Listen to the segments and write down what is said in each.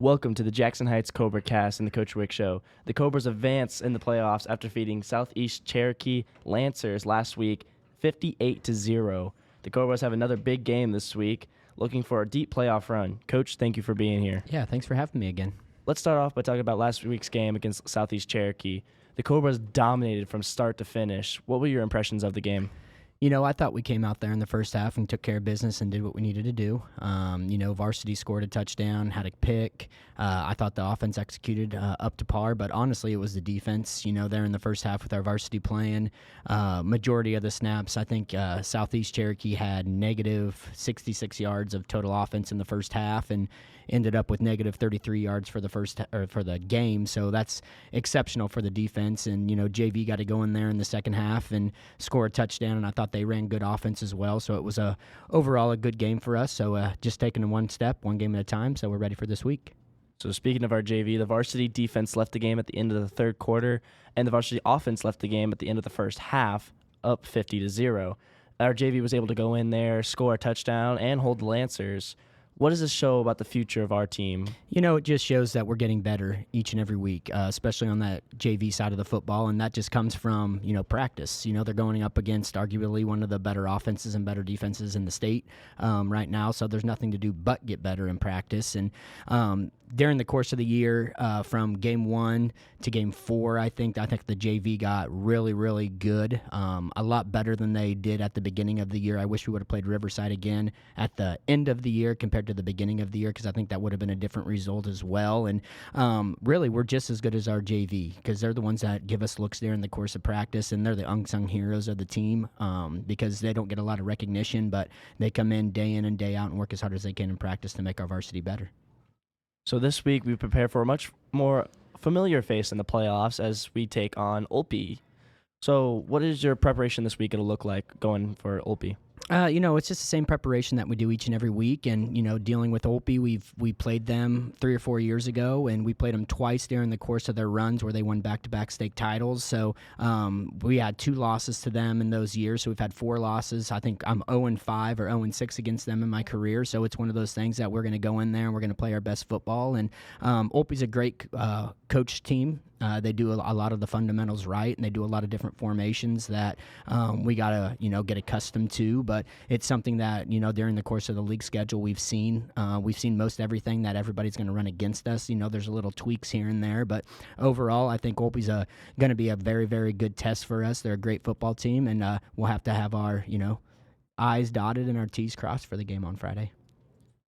Welcome to the Jackson Heights Cobra Cast and the Coach Wick Show. The Cobras advance in the playoffs after defeating Southeast Cherokee Lancers last week 58-0. The Cobras have another big game this week, looking for a deep playoff run. Coach, thank you for being here. Yeah, thanks for having me again. Let's start off by talking about last week's game against Southeast Cherokee. The Cobras dominated from start to finish. What were your impressions of the game? You know, I thought we came out there in the first half and took care of business and did what we needed to do. Varsity scored a touchdown, had a pick. I thought the offense executed up to par, but honestly, it was the defense, there in the first half with our varsity playing. Majority of the snaps, I think Southeast Cherokee had negative 66 yards of total offense in the first half and ended up with negative 33 yards for the game. So that's exceptional for the defense. And, JV got to go in there in the second half and score a touchdown, and I thought they ran good offense as well. So it was overall a good game for us. So just taking it one step, one game at a time. So we're ready for this week. So speaking of our JV, the varsity defense left the game at the end of the third quarter, and the varsity offense left the game at the end of the first half, up 50-0. Our JV was able to go in there, score a touchdown, and hold the Lancers. What does this show about the future of our team? It just shows that we're getting better each and every week, especially on that JV side of the football, and that just comes from, practice. They're going up against arguably one of the better offenses and better defenses in the state right now, so there's nothing to do but get better in practice. And during the course of the year, from game 1 to game 4, I think the JV got really, really good, a lot better than they did at the beginning of the year. I wish we would have played Riverside again at the end of the year compared to the beginning of the year, because I think that would have been a different result as well. And really, we're just as good as our JV, because they're the ones that give us looks there in the course of practice, and they're the unsung heroes of the team because they don't get a lot of recognition, but they come in and day out and work as hard as they can in practice to make our varsity better. So this week we prepare for a much more familiar face in the playoffs as we take on Olpe. So what is your preparation this week going to look like going for Olpe? It's just the same preparation that we do each and every week. And, dealing with Olpe, we played them 3 or 4 years ago, and we played them twice during the course of their runs where they won back-to-back state titles. So we had 2 losses to them in those years. So we've had 4 losses. I think I'm 0-5 or 0-6 against them in my career. So it's one of those things that we're going to go in there and we're going to play our best football. And Olpe's a great coach team. They do a lot of the fundamentals right, and they do a lot of different formations that we got to, get accustomed to. But it's something that, during the course of the league schedule we've seen. We've seen most everything that everybody's going to run against us. There's a little tweaks here and there. But overall, I think Olpe's going to be a very, very good test for us. They're a great football team, and we'll have to have our, I's dotted and our T's crossed for the game on Friday.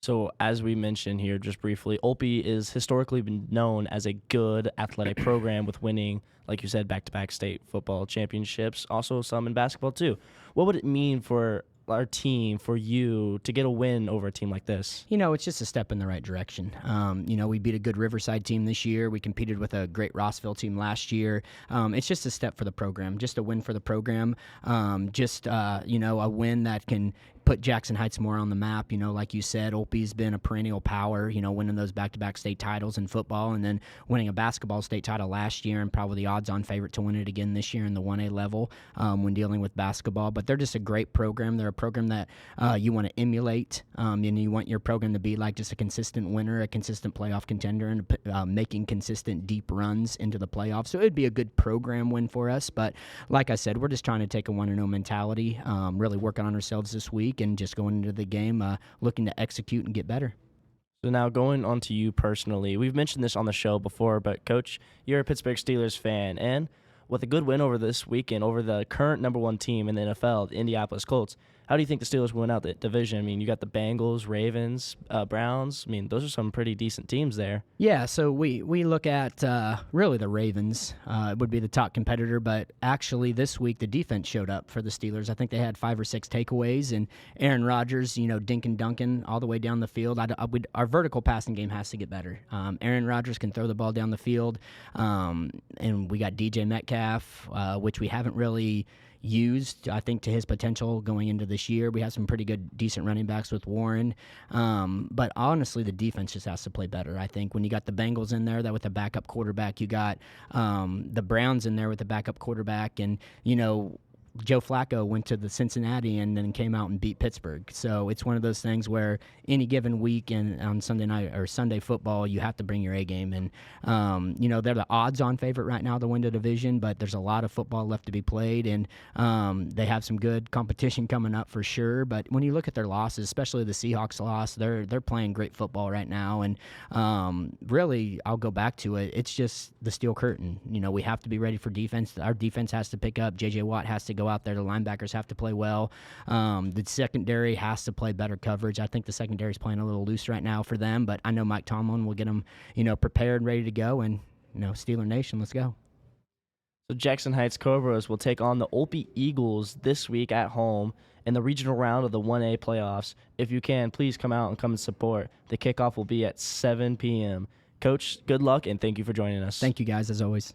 So as we mentioned here just briefly, Olpe is historically been known as a good athletic program with winning, like you said, back-to-back state football championships, also some in basketball too. What would it mean for our team, for you, to get a win over a team like this? It's just a step in the right direction. We beat a good Riverside team this year. We competed with a great Rossville team last year. It's just a step for the program, just a win for the program, a win that can put Jackson Heights more on the map. Like you said, Olpe's been a perennial power, winning those back-to-back state titles in football and then winning a basketball state title last year and probably the odds-on favorite to win it again this year in the 1A level when dealing with basketball. But they're just a great program. They're a program that you want to emulate, and you want your program to be like just a consistent winner, a consistent playoff contender, and making consistent deep runs into the playoffs. So it would be a good program win for us. But like I said, we're just trying to take a 1-0 mentality, really working on ourselves this week, and just going into the game looking to execute and get better. So now going on to you personally, we've mentioned this on the show before, but Coach, you're a Pittsburgh Steelers fan, and with a good win over this weekend over the current number 1 team in the NFL, the Indianapolis Colts, how do you think the Steelers will win out the division? I mean, you got the Bengals, Ravens, Browns. I mean, those are some pretty decent teams there. Yeah, so we look at really the Ravens would be the top competitor, but actually this week the defense showed up for the Steelers. I think they had 5 or 6 takeaways, and Aaron Rodgers, dink and dunking all the way down the field. Our vertical passing game has to get better. Aaron Rodgers can throw the ball down the field, and we got DJ Metcalf, which we haven't really used, I think, to his potential going into this year. We have some pretty good, decent running backs with Warren. But honestly, the defense just has to play better. I think when you got the Bengals in there, that with a backup quarterback, you got the Browns in there with a backup quarterback, and, Joe Flacco went to the Cincinnati and then came out and beat Pittsburgh. So it's one of those things where any given week and on Sunday night or Sunday football, you have to bring your A game. And they're the odds-on favorite right now to win the division, but there's a lot of football left to be played, and they have some good competition coming up for sure. But when you look at their losses, especially the Seahawks loss, they're playing great football right now. And really, I'll go back to it. It's just the steel curtain. We have to be ready for defense. Our defense has to pick up. J.J. Watt has to go out there. The linebackers have to play well. The secondary has to play better coverage. I think the secondary is playing a little loose right now for them, but I know Mike Tomlin will get them, prepared and ready to go. And, Steeler Nation, let's go. So Jackson Heights Cobras will take on the Olpe Eagles this week at home in the regional round of the 1A playoffs. If you can, please come out and come and support. The kickoff will be at 7 p.m. Coach, good luck, and thank you for joining us. Thank you, guys, as always.